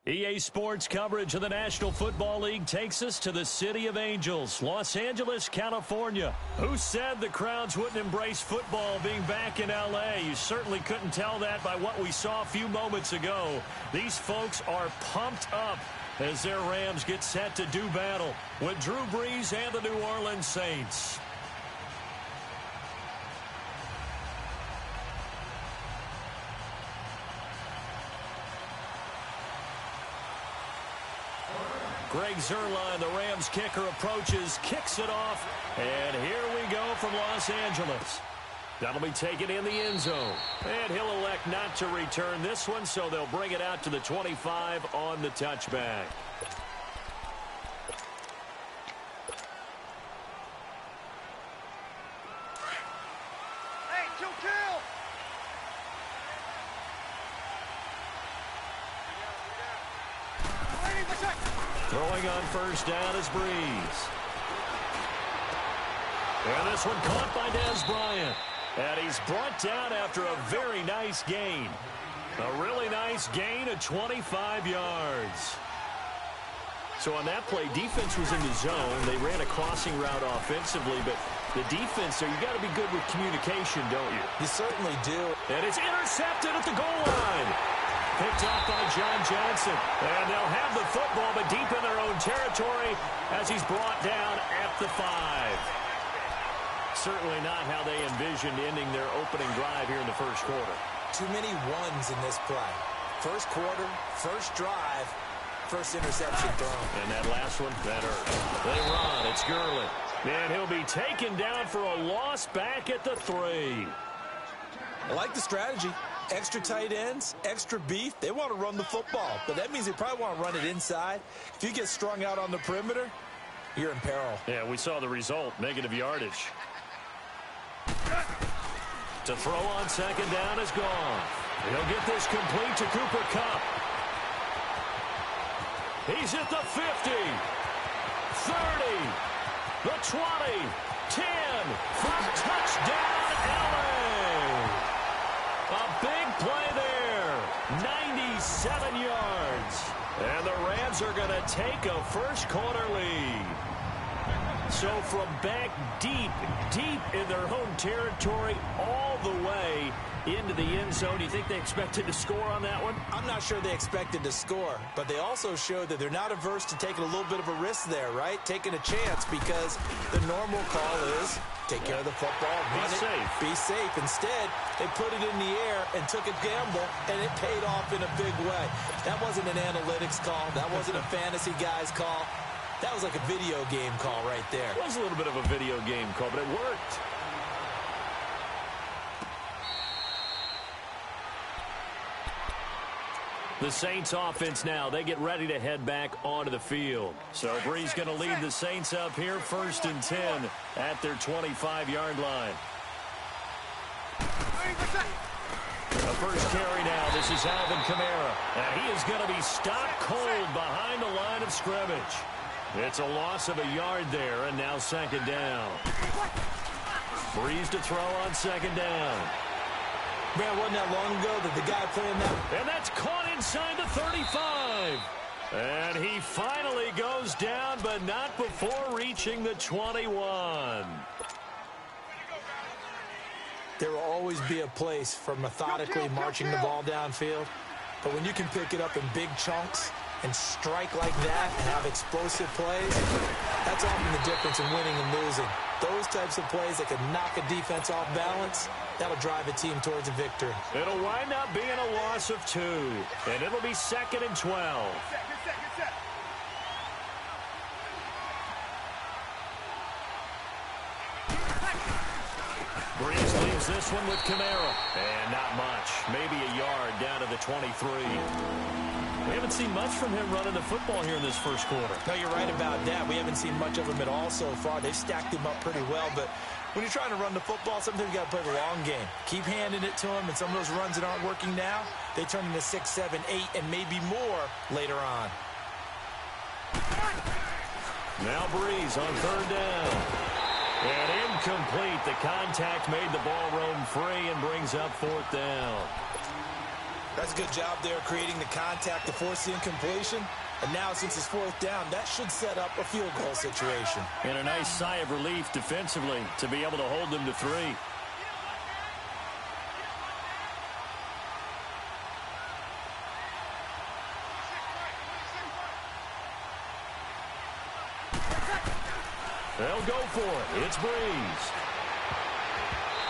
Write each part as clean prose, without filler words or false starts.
EA Sports coverage of the National Football League takes us to the City of Angels, Los Angeles, California. Who said the crowds wouldn't embrace football being back in L.A.? You certainly couldn't tell that by what we saw a few moments ago. These folks are pumped up as their Rams get set to do battle with Drew Brees and the New Orleans Saints. Greg Zuerlein, the Rams kicker, approaches, kicks it off, and here we go from Los Angeles. That'll be taken in the end zone. And he'll elect not to return this one, so they'll bring it out to the 25 on the touchback. Hey, kill! Throwing on first down is Brees. And this one caught by Dez Bryant. And he's brought down after a very nice gain. A really nice gain of 25 yards. So on that play, defense was in the zone. They ran a crossing route offensively, but the defense there, you got to be good with communication, don't you? You certainly do. And it's intercepted at the goal line. Picked off by John Johnson. And they'll have the football, but deep in their own territory as he's brought down at the 5. Certainly not how they envisioned ending their opening drive here in the first quarter. Too many ones in this play. First quarter, first drive, first interception thrown. And that last one, that hurt. They run. It's Gurley. And he'll be taken down for a loss back at the 3. I like the strategy. Extra tight ends, extra beef. They want to run the football, but that means they probably want to run it inside. If you get strung out on the perimeter, you're in peril. Yeah, we saw the result, negative yardage. To throw on second down is gone. He'll get this complete to Cooper Kupp. He's at the 50, 30, the 20, 10, for touchdown, LA. A big play there, 97 yards. And the Rams are going to take a first quarter lead. So from back deep in their home territory all the way into the end zone, do you think they expected to score on that one? I'm not sure they expected to score, but they also showed that they're not averse to taking a little bit of a risk there, right? Taking a chance, because the normal call is take care of the football, run it, be safe. Instead, they put it in the air and took a gamble, and it paid off in a big way. That wasn't an analytics call. That wasn't a fantasy guy's call. That was like a video game call right there. It was a little bit of a video game call, but it worked. The Saints offense now, they get ready to head back onto the field. So Brees going to lead the Saints up here, 1st and 10 at their 25-yard line. The first carry now, this is Alvin Kamara. And he is going to be stopped cold behind the line of scrimmage. It's a loss of a yard there, and now second down. Brees to throw on second down. Man, wasn't that long ago that the guy playing that? And that's caught inside the 35. And he finally goes down, but not before reaching the 21. There will always be a place for methodically marching the ball downfield. But when you can pick it up in big chunks and strike like that and have explosive plays, that's often the difference in winning and losing. Those types of plays that can knock a defense off balance, that'll drive a team towards a victory. It'll wind up being a loss of 2, and it'll be 2nd and 12. Brees leaves this one with Kamara. And not much. Maybe a yard down to the 23. We haven't seen much from him running the football here in this first quarter. No, you're right about that. We haven't seen much of him at all so far. They've stacked him up pretty well, but when you're trying to run the football, sometimes you got to play the long game. Keep handing it to him, and some of those runs that aren't working now, they turn into 6, 7, 8, and maybe more later on. Now Brees on third down. And incomplete. The contact made the ball roam free and brings up 4th down. That's a good job there creating the contact to force the incompletion. And now, since it's fourth down, that should set up a field goal situation. And a nice sigh of relief defensively to be able to hold them to 3. They'll go for it. It's Breeze.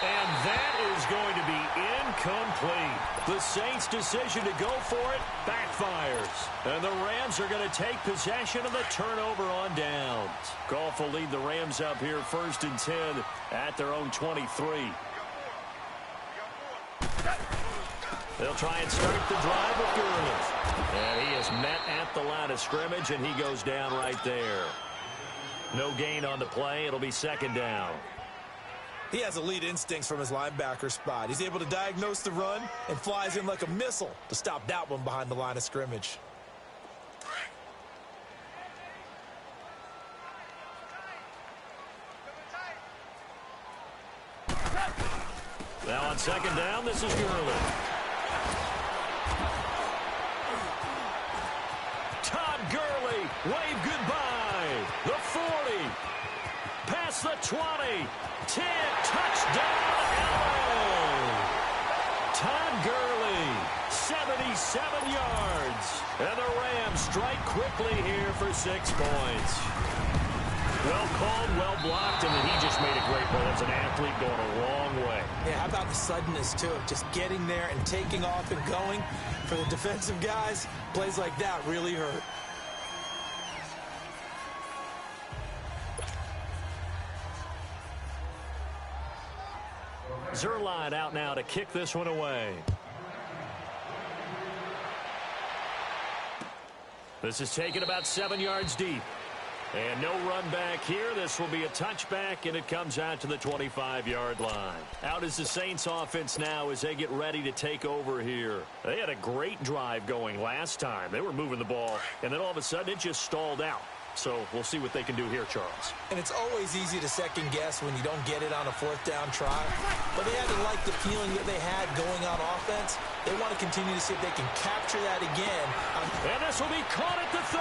And that is going to be incomplete. The Saints' decision to go for it backfires. And the Rams are going to take possession of the turnover on downs. Goff will lead the Rams up here 1st and 10 at their own 23. They'll try and start the drive with Gurley. And he is met at the line of scrimmage, and he goes down right there. No gain on the play. It'll be 2nd down. He has elite instincts from his linebacker spot. He's able to diagnose the run and flies in like a missile to stop that one behind the line of scrimmage. Now on 2nd down, this is Gurley. Todd Gurley, wave goodbye. The 40. Past the 20. 10, touchdown, LA! Todd Gurley, 77 yards. And the Rams strike quickly here for 6 points. Well called, well blocked, and he just made a great play. That's an athlete going a long way. Yeah, how about the suddenness, too, of just getting there and taking off and going? For the defensive guys, plays like that really hurt. Zerline out now to kick this one away. This is taken about 7 yards deep. And no run back here. This will be a touchback, and it comes out to the 25-yard line. Out is the Saints offense now as they get ready to take over here. They had a great drive going last time. They were moving the ball, and then all of a sudden it just stalled out. So we'll see what they can do here, Charles. And it's always easy to second guess when you don't get it on a 4th down try. But they had to like the feeling that they had going on offense. They want to continue to see if they can capture that again. And this will be caught at the 30.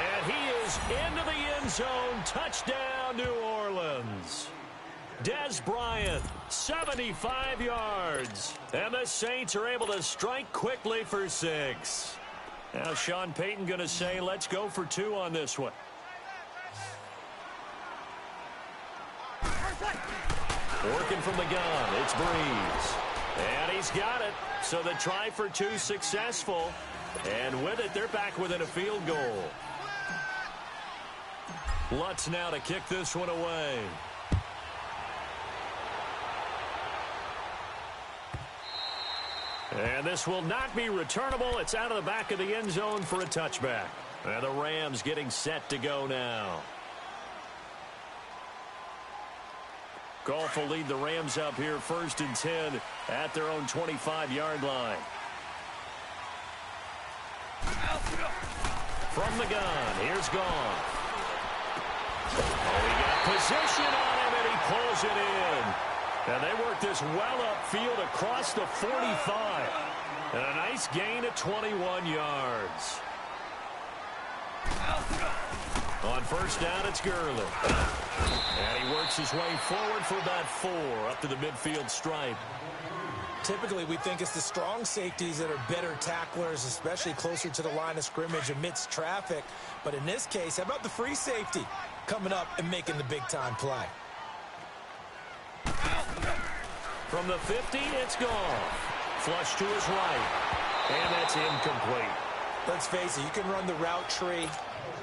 And he is into the end zone. Touchdown, New Orleans. Des Bryant, 75 yards. And the Saints are able to strike quickly for 6. Now Sean Payton going to say, let's go for 2 on this one. Working from the gun, it's Breeze. And he's got it. So the try for 2 successful. And with it, they're back within a field goal. Lutz now to kick this one away. And this will not be returnable. It's out of the back of the end zone for a touchback. And the Rams getting set to go now. Goff will lead the Rams up here 1st and 10 at their own 25-yard line. From the gun, here's Goff. Oh, he got position on him, and he pulls it in. And they work this well upfield across the 45. And a nice gain of 21 yards. On 1st down, it's Gurley. And he works his way forward for about 4 up to the midfield stripe. Typically, we think it's the strong safeties that are better tacklers, especially closer to the line of scrimmage amidst traffic. But in this case, how about the free safety coming up and making the big-time play? From the 50, it's gone. Flush to his right. And that's incomplete. Let's face it, you can run the route tree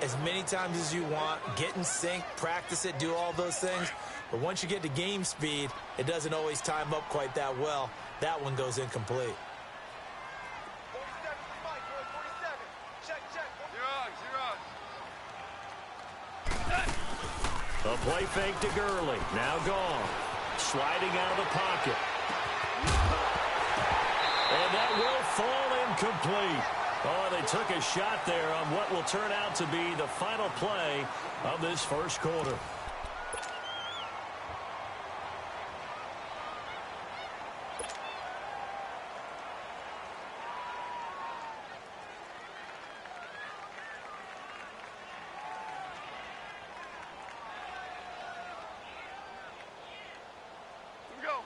as many times as you want, get in sync, practice it, do all those things. But once you get to game speed, it doesn't always time up quite that well. That one goes incomplete. 47, 47. Check. A play fake to Gurley. Now gone. Sliding out of the pocket. And that will fall incomplete. Oh, they took a shot there on what will turn out to be the final play of this first quarter.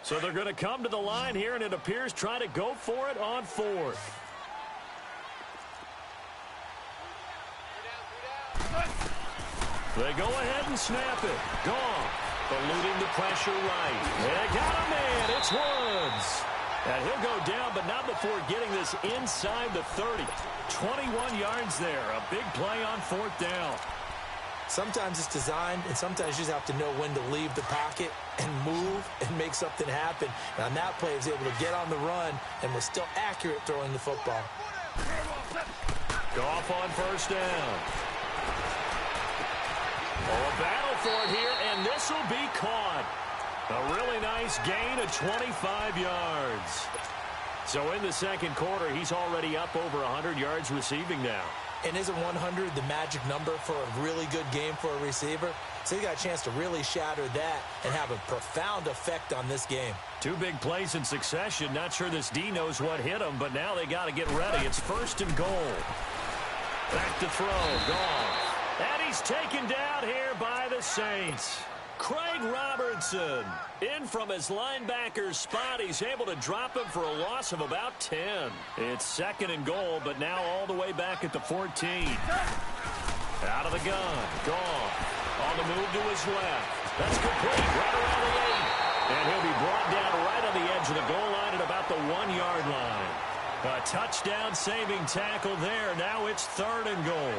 So they're going to come to the line here, and it appears try to go for it on fourth. They go ahead and snap it. Gone. Eluding the pressure right. They got him in. It's Woods. And he'll go down, but not before getting this inside the 30. 21 yards there. A big play on fourth down. Sometimes it's designed, and sometimes you just have to know when to leave the pocket and move and make something happen. And on that play, he was able to get on the run and was still accurate throwing the football. Goff on first down. Oh, a battle for it here, and this will be caught. A really nice gain of 25 yards. So in the second quarter, he's already up over 100 yards receiving now. And isn't 100 the magic number for a really good game for a receiver? So he got a chance to really shatter that and have a profound effect on this game. Two big plays in succession. Not sure this D knows what hit him, but now they got to get ready. It's first and goal. Back to throw. Gone. And he's taken down here by the Saints. Craig Robertson in from his linebacker spot. He's able to drop him for a loss of about 10. It's second and goal, but now all the way back at the 14. Out of the gun. Gone. On the move to his left. That's complete. Right around the 8. And he'll be brought down right on the edge of the goal line at about the 1-yard line. A touchdown-saving tackle there. Now it's third and goal.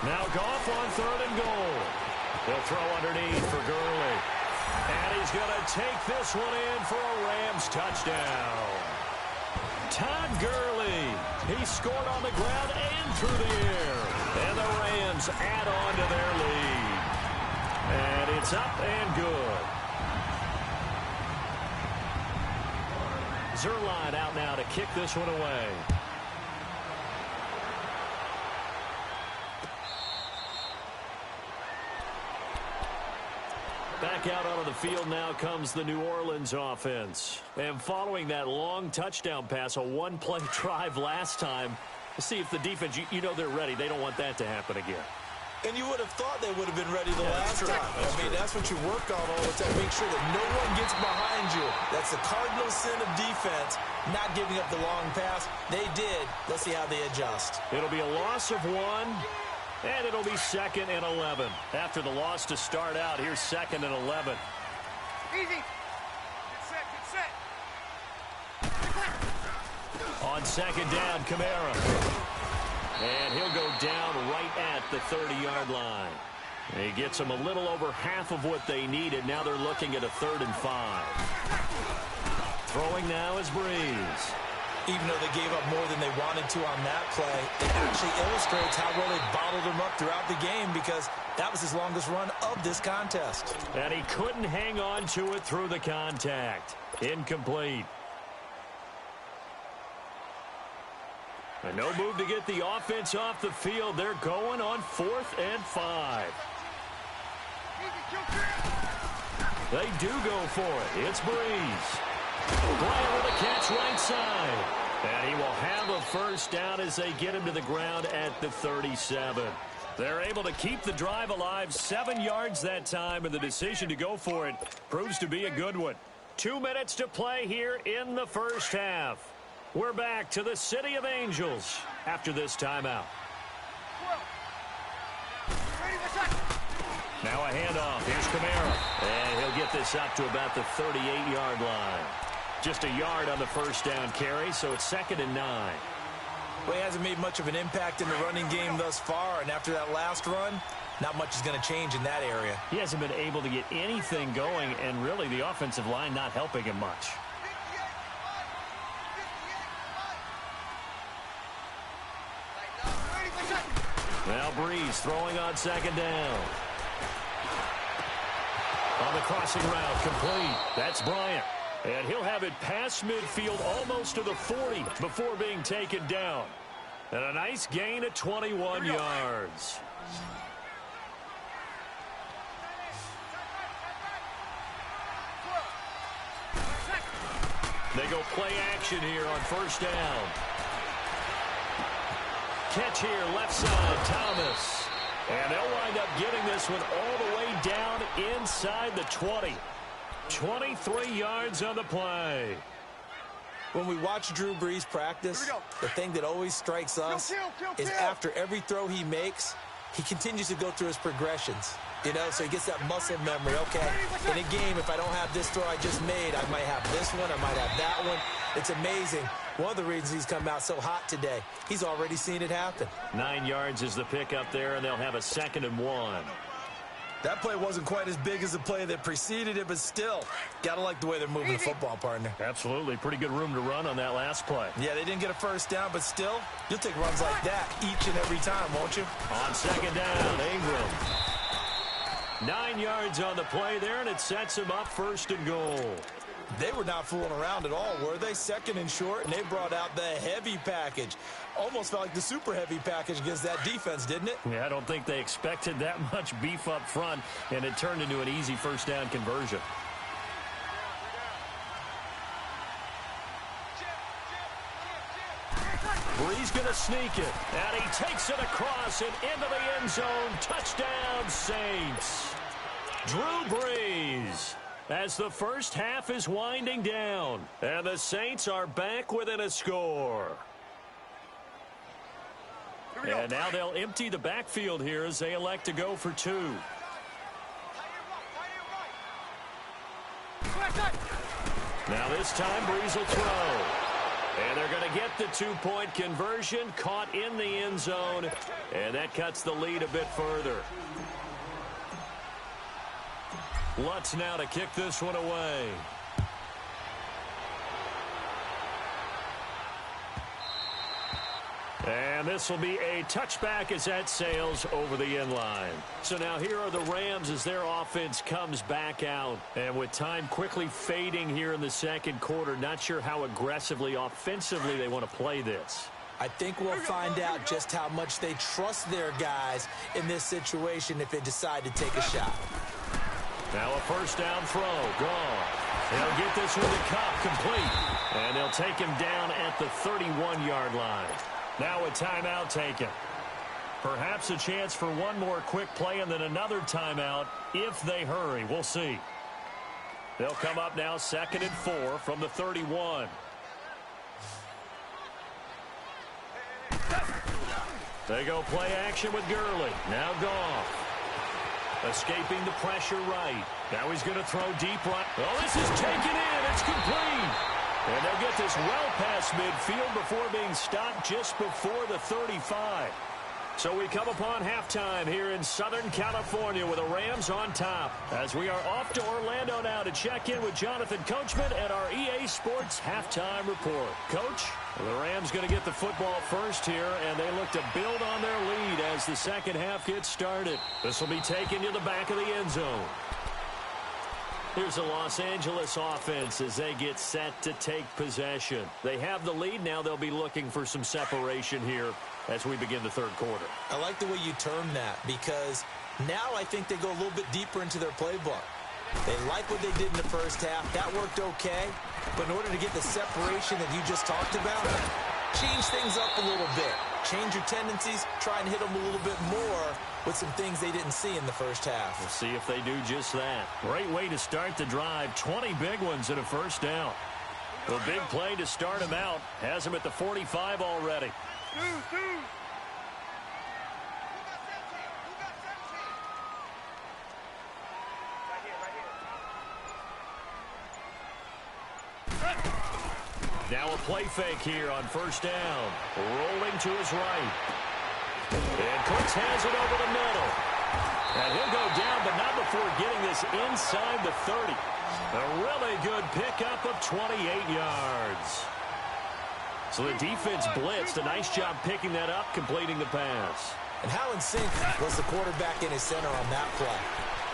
Now Goff on third and goal. He'll throw underneath for Gurley. And he's going to take this one in for a Rams touchdown. Todd Gurley. He scored on the ground and through the air. And the Rams add on to their lead. And it's up and good. Zuerlein out now to kick this one away. Back out onto the field now comes the New Orleans offense. And following that long touchdown pass, a one-play drive last time, we'll see if the defense, you know they're ready. They don't want that to happen again. And you would have thought they would have been ready the last time. I mean, that's what you work on all the time. Make sure that no one gets behind you. That's the cardinal sin of defense, not giving up the long pass. They did. Let's see how they adjust. It'll be a loss of 1. And it'll be second and 11. After the loss to start out, here's second and 11. Easy. Get set, get set. On second down, Kamara. And he'll go down right at the 30-yard line. He gets them a little over half of what they needed. Now they're looking at a 3rd and 5. Throwing now is Breeze. Even though they gave up more than they wanted to on that play, it actually illustrates how well they bottled him up throughout the game because that was his longest run of this contest. And he couldn't hang on to it through the contact. Incomplete. And no move to get the offense off the field. They're going on 4th and 5. They do go for it. It's Breeze. Bryant with a catch right side. And he will have a first down as they get him to the ground at the 37. They're able to keep the drive alive. 7 yards that time, and the decision to go for it proves to be a good one. 2 minutes to play here in the first half. We're back to the City of Angels after this timeout. Now a handoff. Here's Kamara. And he'll get this up to about the 38-yard line. Just a yard on the first down carry, so it's 2nd and 9. Well, he hasn't made much of an impact in the running game thus far, and after that last run, not much is going to change in that area. He hasn't been able to get anything going, and really the offensive line not helping him much. Now Breeze throwing on second down. On the crossing route, complete. That's Bryant. And he'll have it past midfield almost to the 40 before being taken down. And a nice gain of 21 yards. They go play action here on first down. Catch here, left side, Thomas. And they'll wind up getting this one all the way down inside the 20. 23 yards on the play. When we watch Drew Brees practice, the thing that always strikes us is after every throw he makes, he continues to go through his progressions. You know, so he gets that muscle memory. Okay, in a game, if I don't have this throw I just made, I might have this one, I might have that one. It's amazing. One of the reasons he's come out so hot today, he's already seen it happen. 9 yards is the pick up there, and they'll have a 2nd and 1. That play wasn't quite as big as the play that preceded it, but still, gotta like the way they're moving the football, partner. Absolutely. Pretty good room to run on that last play. Yeah, they didn't get a first down, but still, you'll take runs like that each and every time, won't you? On 2nd down, Ingram. 9 yards on the play there, and it sets him up 1st and goal. They were not fooling around at all, were they? 2nd and short, and they brought out the heavy package. Almost felt like the super heavy package against that defense, didn't it? Yeah, I don't think they expected that much beef up front, and it turned into an easy 1st down conversion. Brees going to sneak it, and he takes it across and into the end zone. Touchdown, Saints. Drew Brees. As the first half is winding down, and the Saints are back within a score. And now they'll empty the backfield here as they elect to go for 2. Now this time Brees will throw. And they're going to get the 2-point conversion, caught in the end zone, and that cuts the lead a bit further. Lutz now to kick this one away. And this will be a touchback as that sails over the end line. So now here are the Rams as their offense comes back out. And with time quickly fading here in the 2nd quarter, not sure how aggressively, offensively they want to play this. I think we'll find out just how much they trust their guys in this situation if they decide to take a shot. Now a 1st down throw, gone. They'll get this one to Cup, complete. And they'll take him down at the 31-yard line. Now a timeout taken. Perhaps a chance for one more quick play and then another timeout if they hurry. We'll see. They'll come up now 2nd and 4 from the 31. They go play action with Gurley. Now Goff. Escaping the pressure right. Now he's going to throw deep right. Oh, this is taken in. It's complete. And they'll get this well past midfield before being stopped just before the 35. So we come upon halftime here in Southern California with the Rams on top. As we are off to Orlando now to check in with Jonathan Coachman at our EA Sports Halftime Report. Coach, the Rams going to get the football first here, and they look to build on their lead as the 2nd half gets started. This will be taken to the back of the end zone. Here's the Los Angeles offense as they get set to take possession. They have the lead. Now they'll be looking for some separation here as we begin the 3rd quarter. I like the way you term that because now I think they go a little bit deeper into their playbook. They like what they did in the 1st half. That worked okay. But in order to get the separation that you just talked about, change things up a little bit. Change your tendencies. Try and hit them a little bit more with some things they didn't see in the 1st half. We'll see if they do just that. Great way to start the drive. 20 big ones and a 1st down. A big play to start him out. Has him at the 45 already. Now a play fake here on 1st down. Rolling to his right. And Cooks has it over the middle. And he'll go down, but not before getting this inside the 30. A really good pickup of 28 yards. So the defense blitzed. A nice job picking that up, completing the pass. And how in sync was the quarterback in his center on that play?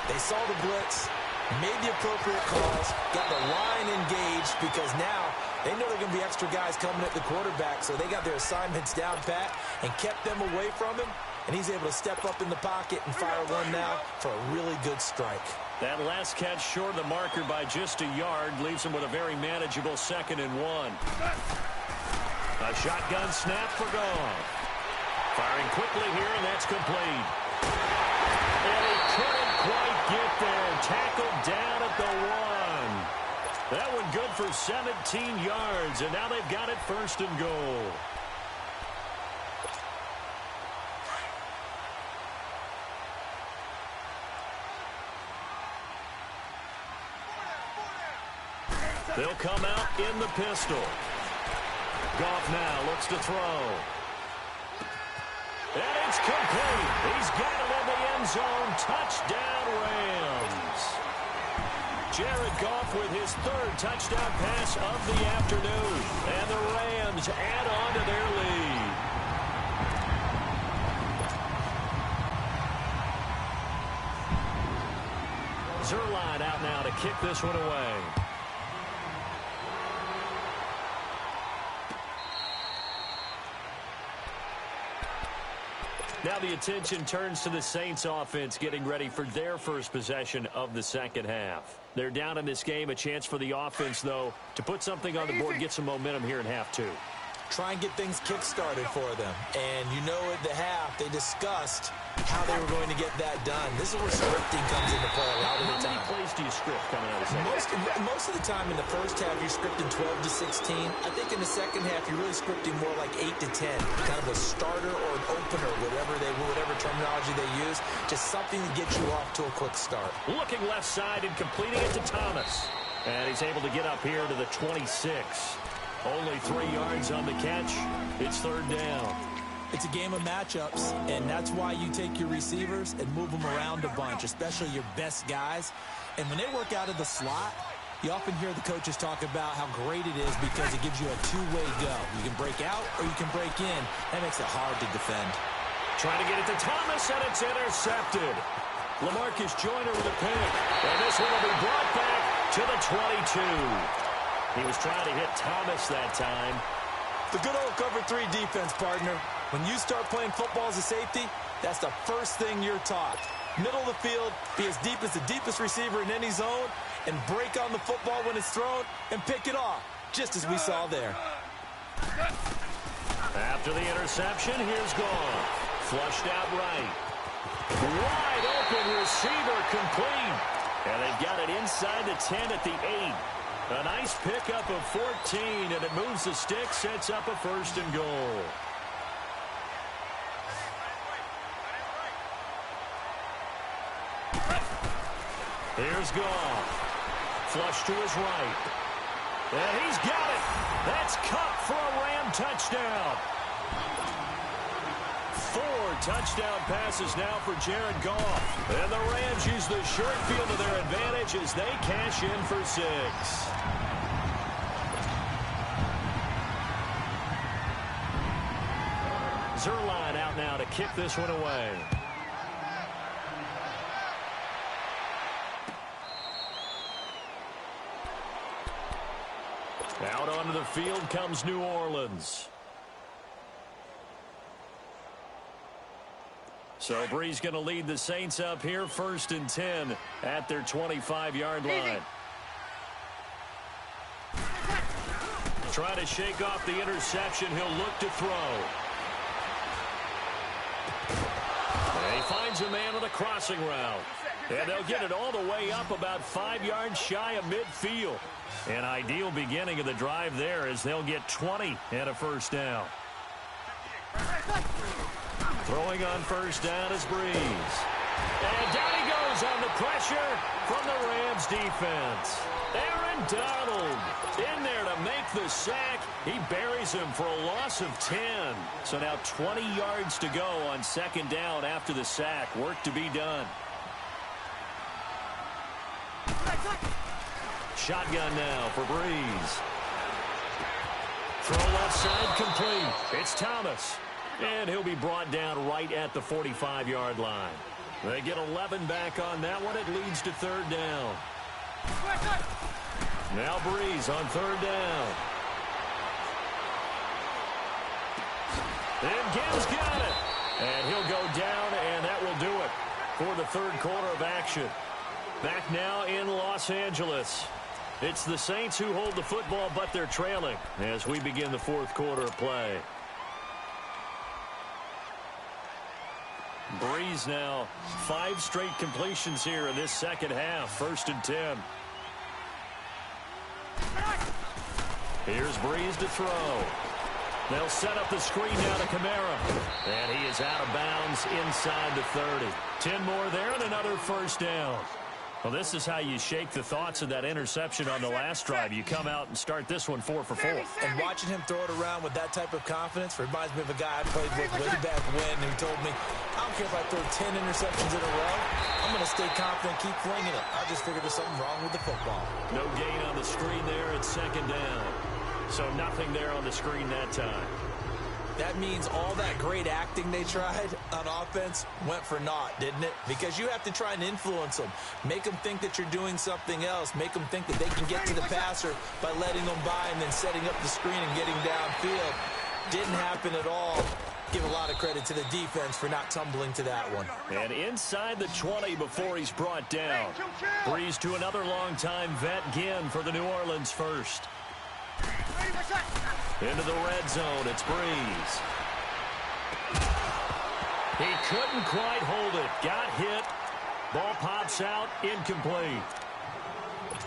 They saw the blitz, made the appropriate calls, got the line engaged because now they know they're going to be extra guys coming at the quarterback, so they got their assignments down pat and kept them away from him, and he's able to step up in the pocket and fire one now for a really good strike. That last catch short of the marker by just a yard leaves him with a very manageable 2nd and 1. A shotgun snap for Goff. Firing quickly here, and that's complete. And he couldn't quite get there. Tackled down at the 1. That one good for 17 yards, and now they've got it 1st and goal. They'll come out in the pistol. Goff now looks to throw. And it's complete. He's got it in the end zone. Touchdown, Rams. Jared Goff with his 3rd touchdown pass of the afternoon. And the Rams add on to their lead. Zerline out now to kick this one away. Now the attention turns to the Saints offense getting ready for their first possession of the second half. They're down in this game. A chance for the offense, though, to put something on the board, get some momentum here in half 2. Try and get things kick-started for them. And you know at the half, they discussed how they were going to get that done. This is where scripting comes into play a lot of the time. How many plays do you script coming out of the second half? Most of the time in the first half, you're scripting 12 to 16. I think in the second half, you're really scripting more like 8 to 10. Kind of a starter or an opener, whatever terminology they use. Just something to get you off to a quick start. Looking left side and completing it to Thomas. And he's able to get up here to the 26. Only 3 yards on the catch. It's 3rd down. It's a game of matchups, and that's why you take your receivers and move them around a bunch, especially your best guys. And when they work out of the slot, you often hear the coaches talk about how great it is because it gives you a two-way go. You can break out or you can break in. That makes it hard to defend. Trying to get it to Thomas, and it's intercepted. LaMarcus Joyner with a pick. And this one will be brought back to the 22. He was trying to hit Thomas that time. The good old cover 3 defense, partner. When you start playing football as a safety, that's the first thing you're taught. Middle of the field, be as deep as the deepest receiver in any zone, and break on the football when it's thrown and pick it off, just as we saw there. After the interception, here's Goff. Flushed out right. Wide open receiver complete. And they've got it inside the 10 at the 8. A nice pickup of 14, and it moves the stick, sets up a 1st and goal. Here's Goff. Flush to his right. And he's got it. That's Cup for a Ram touchdown. 4 touchdown passes now for Jared Goff. And the Rams use the short field to their advantage as they cash in for 6. Zerline out now to kick this one away. Out onto the field comes New Orleans. So Bree's going to lead the Saints up here 1st and 10 at their 25-yard line. Trying to shake off the interception. He'll look to throw. And he finds a man on the crossing route. And they'll get it all the way up about 5 yards shy of midfield. An ideal beginning of the drive there as they'll get 20 and a 1st down. Throwing on 1st down is Breeze. And down he goes on the pressure from the Rams defense. Aaron Donald in there to make the sack. He buries him for a loss of 10. So now 20 yards to go on 2nd down after the sack. Work to be done. Shotgun now for Breeze. Throw left side complete. It's Thomas. And he'll be brought down right at the 45-yard line. They get 11 back on that one. It leads to 3rd down. Now Breeze on 3rd down. And Gibbs got it. And he'll go down, and that will do it for the 3rd quarter of action. Back now in Los Angeles. It's the Saints who hold the football, but they're trailing as we begin the 4th quarter of play. Breeze now 5 straight completions here in this second half. 1st and 10. Here's Breeze to throw. They'll set up the screen down to Kamara. And he is out of bounds inside the 30. 10 more there and another 1st down. Well, this is how you shake the thoughts of that interception on the last drive. You come out and start this one 4 for 4. And watching him throw it around with that type of confidence reminds me of a guy I played with way back when who told me, I don't care if I throw 10 interceptions in a row, I'm going to stay confident, keep flinging it. I just figured there's something wrong with the football. No gain on the screen there at 2nd down. So nothing there on the screen that time. That means all that great acting they tried on offense went for naught, didn't it? Because you have to try and influence them. Make them think that you're doing something else. Make them think that they can get to the passer by letting them by and then setting up the screen and getting downfield. Didn't happen at all. Give a lot of credit to the defense for not tumbling to that one. And inside the 20 before he's brought down. Breeze to another long-time vet, Ginn, for the New Orleans first. Into the red zone, it's Breeze. He couldn't quite hold it. Got hit. Ball pops out, incomplete.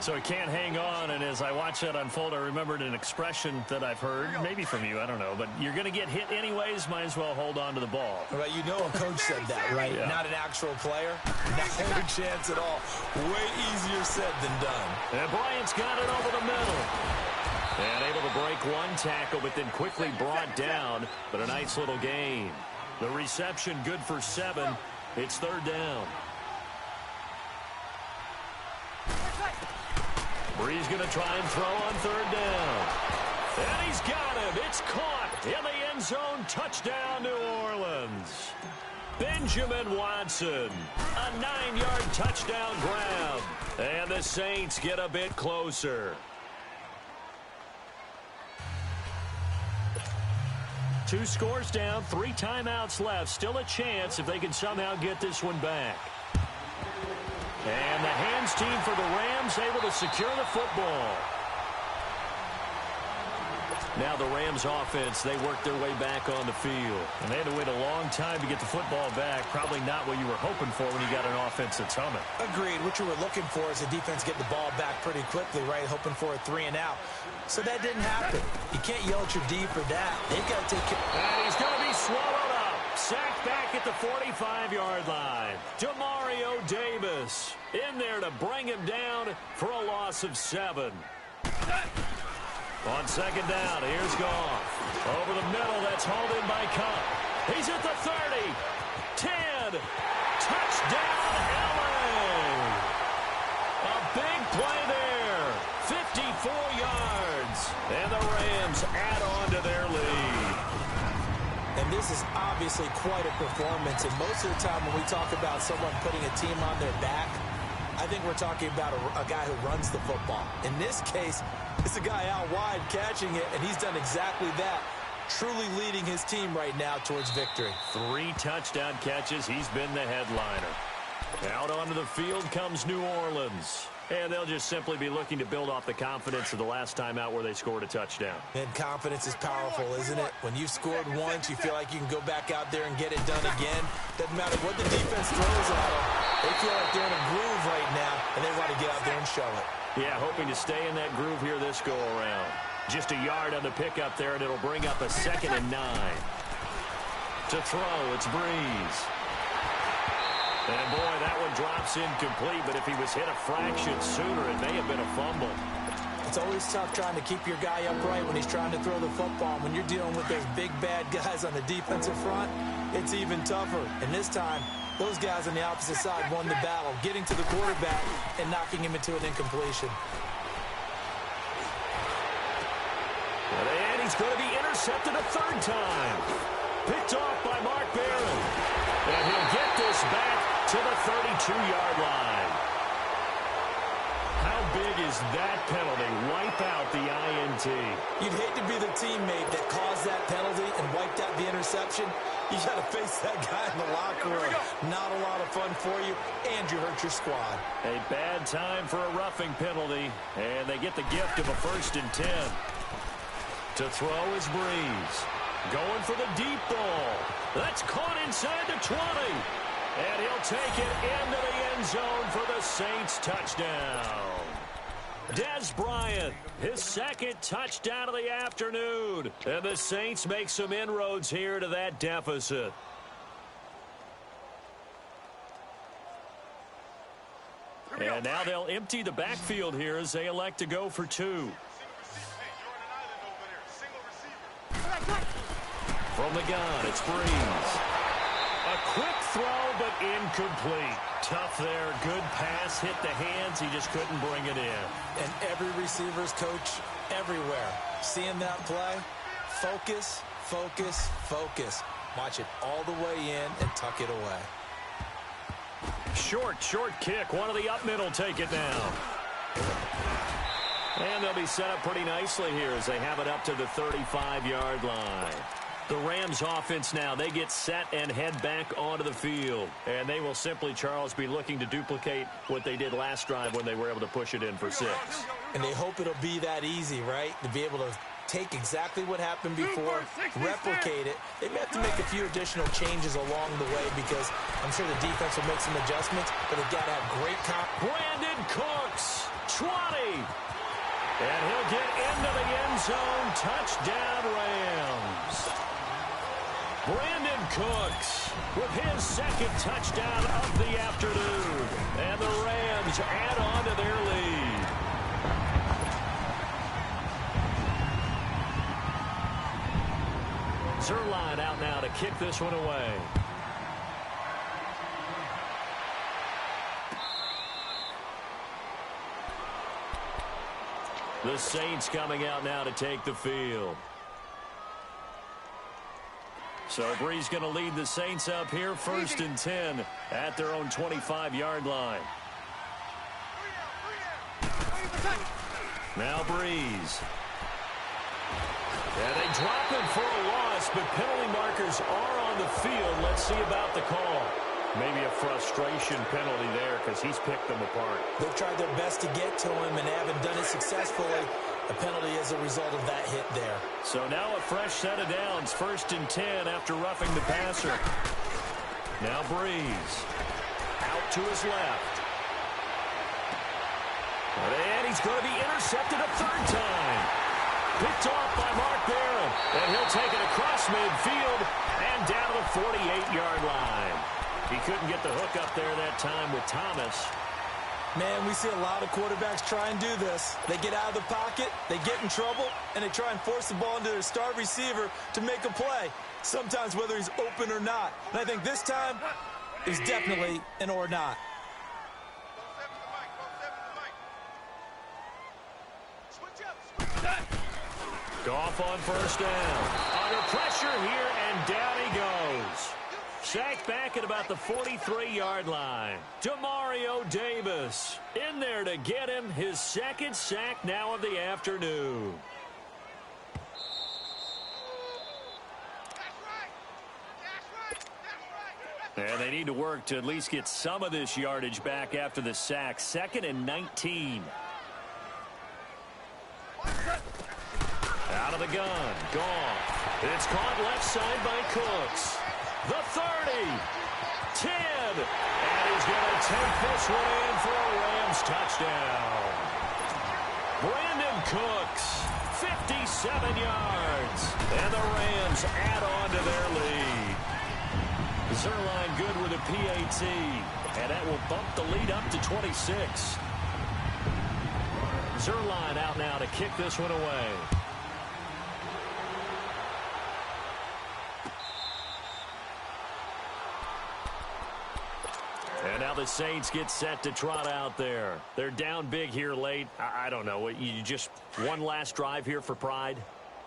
So he can't hang on, and as I watch that unfold, I remembered an expression that I've heard, maybe from you, I don't know, but you're going to get hit anyways, might as well hold on to the ball. Right, you know a coach said that, right? Yeah. Not an actual player. Not a chance at all. Way easier said than done. And Bryant's got it over the middle. And able to break one tackle, but then quickly brought down. But a nice little gain. The reception good for 7. It's 3rd down. Breeze going to try and throw on 3rd down. And he's got him. It's caught in the end zone. Touchdown, New Orleans. Benjamin Watson. A 9-yard touchdown grab. And the Saints get a bit closer. 2 scores down, 3 timeouts left. Still a chance if they can somehow get this one back. And the hands team for the Rams able to secure the football. Now the Rams offense, they worked their way back on the field. And they had to wait a long time to get the football back. Probably not what you were hoping for when you got an offense that's humming. Agreed. What you were looking for is the defense get the ball back pretty quickly, right? Hoping for a 3 and out. So that didn't happen. You can't yell at your D for that. They've got to take care. And he's going to be swallowed up. Sacked back at the 45-yard line. Demario Davis in there to bring him down for a loss of 7. On 2nd down, here's Goff. Over the middle, that's hauled in by Cup. He's at the 30. 10. Touchdown, LA. A big play there. 54 yards. And the Rams add on to their lead. And this is obviously quite a performance. And most of the time when we talk about someone putting a team on their back, I think we're talking about a guy who runs the football. In this case, it's a guy out wide catching it, and he's done exactly that. Truly leading his team right now towards victory. 3 touchdown catches. He's been the headliner. Out onto the field comes New Orleans. And they'll just simply be looking to build off the confidence of the last time out where they scored a touchdown. And confidence is powerful, isn't it? When you've scored once, you feel like you can go back out there and get it done again. Doesn't matter what the defense throws at them. They feel like they're in a groove right now, and they want to get out there and show it. Yeah, hoping to stay in that groove here this go-around. Just a yard on the pickup there, and it'll bring up a 2nd and 9. To throw, it's Breeze. And, boy, that one drops incomplete, but if he was hit a fraction sooner, it may have been a fumble. It's always tough trying to keep your guy upright when he's trying to throw the football. When you're dealing with those big, bad guys on the defensive front, it's even tougher. And this time, those guys on the opposite side won the battle, getting to the quarterback and knocking him into an incompletion. And he's going to be intercepted a 3rd time. Picked off by Mark Barron. And he'll get this back to the 32-yard line. How big is that penalty? Wipe out the INT. You'd hate to be the teammate that caused that penalty and wiped out the interception. You got to face that guy in the locker room. Not a lot of fun for you, and you hurt your squad. A bad time for a roughing penalty, and they get the gift of a 1st and 10. To throw is Breeze. Going for the deep ball. That's caught inside the 20. And he'll take it into the end zone for the Saints touchdown. Dez Bryant, his second touchdown of the afternoon. And the Saints make some inroads here to that deficit. And now they'll empty the backfield here as they elect to go for two. From the gun, it's Breeze. A quick throw, but incomplete. Tough there. Good pass. Hit the hands. He just couldn't bring it in. And every receiver's coach everywhere. Seeing that play, focus, focus, focus. Watch it all the way in and tuck it away. Short kick. One of the up middle take it now. And they'll be set up pretty nicely here as they have it up to the 35-yard line. The Rams offense now, they get set and head back onto the field. And they will simply, Charles, be looking to duplicate what they did last drive when they were able to push it in for 6. And they hope it'll be that easy, right? To be able to take exactly what happened before, replicate it. They may have to make a few additional changes along the way because I'm sure the defense will make some adjustments, but they've got to have great Brandon Cooks, 20. And he'll get into the end zone. Touchdown, Rams. Brandon Cooks with his second touchdown of the afternoon. And the Rams add on to their lead. Zerline out now to kick this one away. The Saints coming out now to take the field. So Breeze going to lead the Saints up here, 1st and 10 at their own 25-yard line. Now Breeze. Yeah, they drop him for a loss, but penalty markers are on the field. Let's see about the call. Maybe a frustration penalty there because he's picked them apart. They've tried their best to get to him and haven't done it successfully. A penalty as a result of that hit there. So now a fresh set of downs. 1st and 10 after roughing the passer. Now Breeze. Out to his left. And he's going to be intercepted a 3rd time. Picked off by Mark Barron. And he'll take it across midfield and down to the 48-yard line. He couldn't get the hook up there that time with Thomas. Man, we see a lot of quarterbacks try and do this. They get out of the pocket, they get in trouble, and they try and force the ball into their star receiver to make a play, sometimes whether he's open or not. And I think this time, it was definitely an or not. Goff on 1st down. Under pressure here, and down he goes. Sacked back at about the 43-yard line. Demario Davis in there to get him his 2nd sack now of the afternoon. And they need to work to at least get some of this yardage back after the sack. 2nd and 19. Out of the gun. Goff. It's caught left side by Cooks. The 30, 10, and he's going to take this one in for a Rams touchdown. Brandon Cooks, 57 yards, and the Rams add on to their lead. Zerline good with a PAT, and that will bump the lead up to 26. Zerline out now to kick this one away. And now the Saints get set to trot out there. They're down big here late. I don't know. You just one last drive here for pride?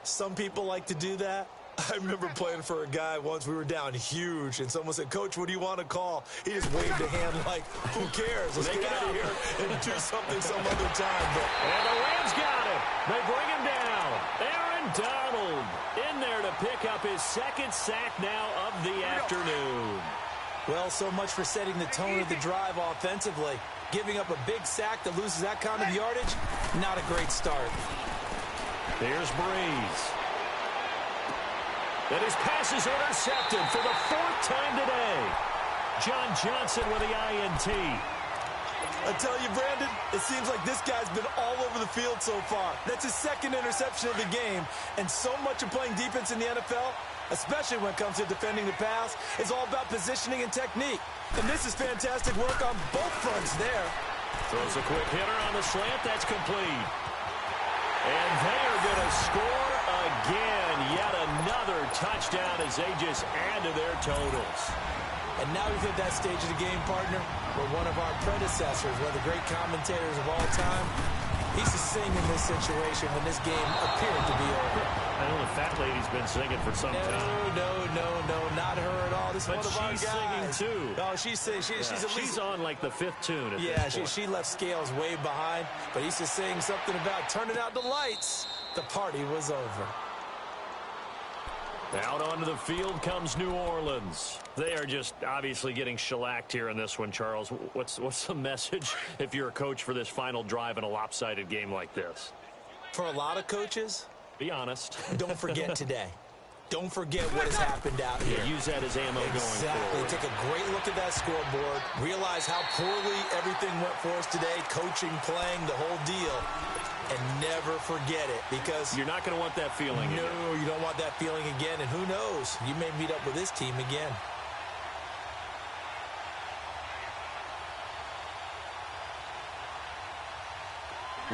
Some people like to do that. I remember playing for a guy once. We were down huge, and someone said, "Coach, what do you want to call?" He just waved a hand like, who cares? Let's get out of here and do something some other time. But and the Rams got it. They bring him down. Aaron Donald in there to pick up his 2nd sack now of the afternoon. Well, so much for setting the tone of the drive offensively. Giving up a big sack that loses that kind of yardage, not a great start. Here's Breeze. And his pass is intercepted for the 4th time today. John Johnson with the INT. I tell you, Brandon, it seems like this guy's been all over the field so far. That's his 2nd interception of the game. And so much of playing defense in the NFL, especially when it comes to defending the pass, is all about positioning and technique. And this is fantastic work on both fronts there. Throws a quick hitter on the slant. That's complete. And they are going to score again. Yet another touchdown as they just add to their totals. And now we've hit that stage of the game, partner, where one of our predecessors, one of the great commentators of all time, he used to sing in this situation when this game appeared to be over. I know the fat lady's been singing for some time. No, not her at all. This is one of our guys. But she's singing too. Oh, she's at least... She's on like the 5th tune at this point. She left Scales way behind, but he used to sing something about turning out the lights. The party was over. Out onto the field comes New Orleans. They are just obviously getting shellacked here in this one, Charles. What's the message if you're a coach for this final drive in a lopsided game like this? For a lot of coaches, be honest. Don't forget today. Don't forget what has happened out here. Yeah, use that as ammo going forward. Take a great look at that scoreboard. Realize how poorly everything went for us today. Coaching, playing, the whole deal. And never forget it, because you're not going to want that feeling again. No, you don't want that feeling again. And who knows? You may meet up with this team again.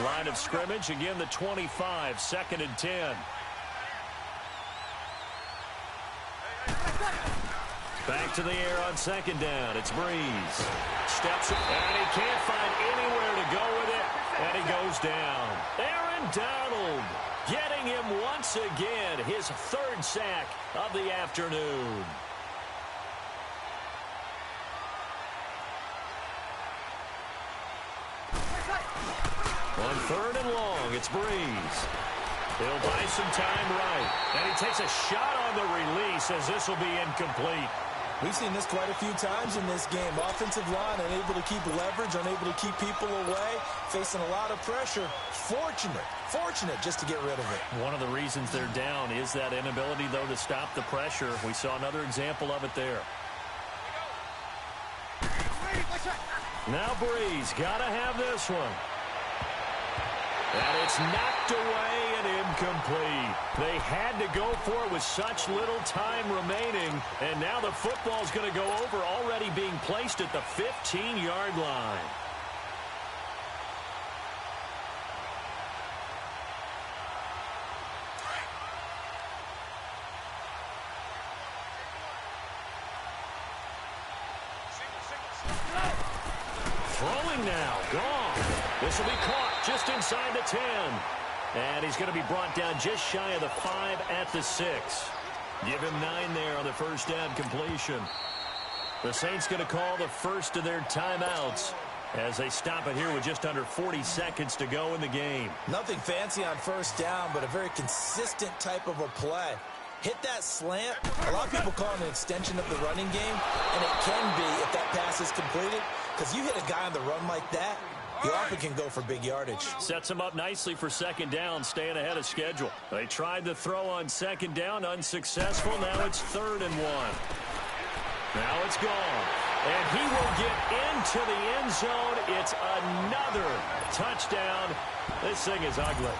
Line of scrimmage, again the 25, 2nd and 10. Back to the air on 2nd down. It's Breeze. Steps up, and he can't find anywhere to go with it. And he goes down. Aaron Donald getting him once again. His 3rd sack of the afternoon. On 3rd and long, it's Breeze. He'll buy some time right. And he takes a shot on the release as this will be incomplete. We've seen this quite a few times in this game. Offensive line unable to keep leverage, unable to keep people away, facing a lot of pressure. Fortunate just to get rid of it. One of the reasons they're down is that inability, though, to stop the pressure. We saw another example of it there. Now Breeze, got to have this one. And it's knocked away and incomplete. They had to go for it with such little time remaining. And now the football's going to go over, already being placed at the 15-yard line. Throwing now, gone. This will be caught just inside the 10. And he's going to be brought down just shy of the 5 at the 6. Give him 9 there on the first down completion. The Saints going to call the first of their timeouts as they stop it here with just under 40 seconds to go in the game. Nothing fancy on first down, but a very consistent type of a play. Hit that slant. A lot of people call it an extension of the running game, and it can be if that pass is completed, because you hit a guy on the run like that, you often can go for big yardage. Sets him up nicely for 2nd down, staying ahead of schedule. They tried to throw on 2nd down, unsuccessful. Now it's 3rd and 1. Now it's gone. And he will get into the end zone. It's another touchdown. This thing is ugly.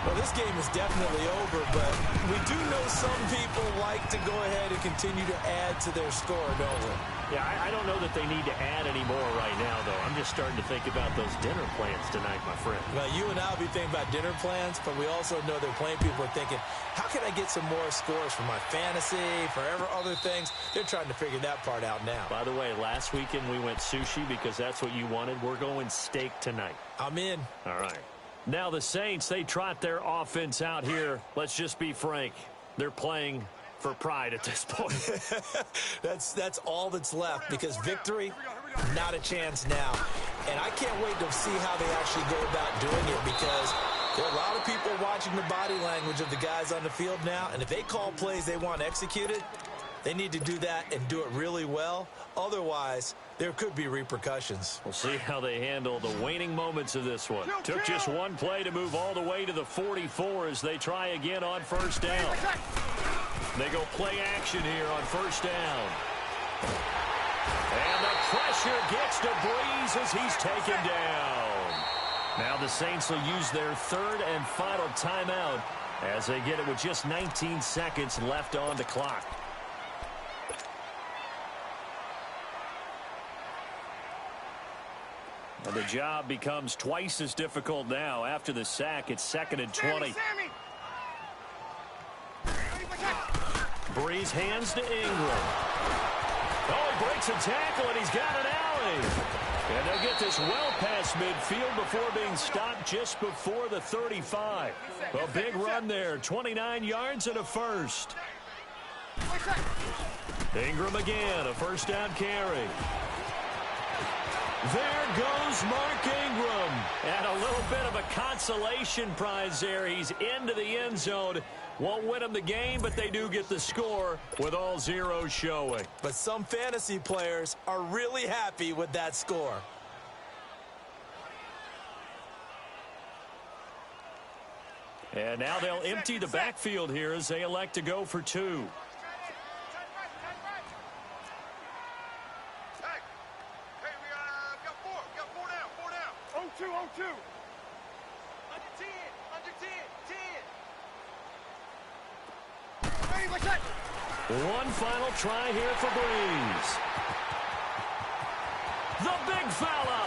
Well, this game is definitely over, but we do know some people like to go ahead and continue to add to their score, don't we? Yeah, I don't know that they need to add any more right now, though. I'm just starting to think about those dinner plans tonight, my friend. Well, you and I will be thinking about dinner plans, but we also know there are plenty of people are thinking, how can I get some more scores for my fantasy, for other things? They're trying to figure that part out now. By the way, last weekend we went sushi because that's what you wanted. We're going steak tonight. I'm in. All right. Now the Saints, they trot their offense out here. Let's just be frank. They're playing for pride at this point. That's all that's left, because victory, not a chance now. And I can't wait to see how they actually go about doing it, because there are a lot of people watching the body language of the guys on the field now, and if they call plays they want executed, they need to do that and do it really well. Otherwise, there could be repercussions. We'll see how they handle the waning moments of this one. Took just one play to move all the way to the 44 as they try again on first down. They go play action here on first down. And the pressure gets to Breeze as he's taken down. Now the Saints will use their third and final timeout as they get it with just 19 seconds left on the clock. And the job becomes twice as difficult now. After the sack, it's 2nd and 20. Breeze hands to Ingram. Oh, he breaks a tackle, and he's got an alley. And they'll get this well past midfield before being stopped just before the 35. A big run there, 29 yards and a first. Ingram again, a first down carry. There goes Mark Ingram. And a little bit of a consolation prize there. He's into the end zone. Won't win them the game, but they do get the score with all zeros showing. But some fantasy players are really happy with that score. And now they'll empty the backfield here as they elect to go for 2. One final try here for Breeze. The big fella.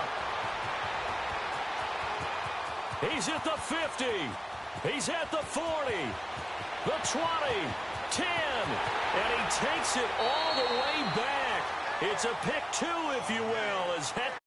He's at the 50. He's at the 40. The 20. 10. And he takes it all the way back. It's a pick 2, if you will, as that